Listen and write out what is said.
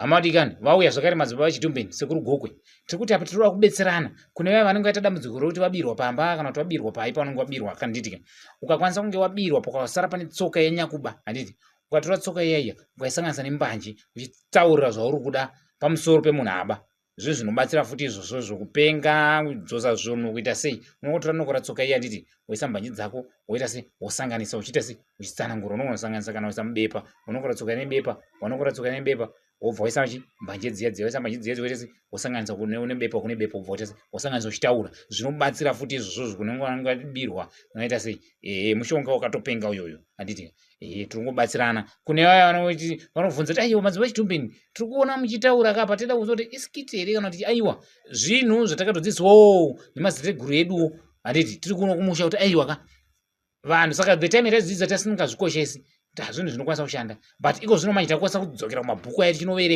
Amatikani vauya zvakare madzibaba vechitumbeni sekuru gokwe. Tiri kuti apa tiri kubetserana. Kune vaya vanenge vaita dambudziko rokuti vabirwa pamba kana kuti vabirwa pai paunenge wabirwa kanditi. Ukakwanisa kunge wabirwa pakasara pane tsoka yenyakuba handiti. Ukatora tsoka iya ukaisanganisa nembanje uchitaurira zvauri kuda pamusoro pemunhu aba. Zvinhu zvinobatsira futi izvozvo zvokupenga kudzosa zvinhu kuita sei. Unotora nokora tsoka iya handiti woisa mbanje dzako woita sei wosanganisa uchiita sei uchitsanangura unosanganisa kana woisa mubepa unokora tsoka nebepa wanokora tsoka nebepa wobva waisa mbanje dziya woisa mbanje dziya woita sei wosanganisa kune bepa wobva waita sei wosanganisa uchitaura zvinobatsira futi izvozvo kunenge wabirwa unoita sei mushonga wakatopenga uyoyo handiti tiri kubatsirana. Kune vaya vanoti vanobvunza kuti aiwa madzibaba echitumbeni tiri kuona muchitaura kapa toda kuzwa kuti isikiti here kana kuti aiwa zvinhu zvatakatodzidzwawo nemadzitateguru eduwo handiti tiri kuona kumusha kuti aiwa ka vanhu saka the time yatadzidzisa tasingazvikoshesi zvinhu zvinokwanisa kushanda but iko zvino manje takwanisa kudzokera kumabhuku ayo tinoverenga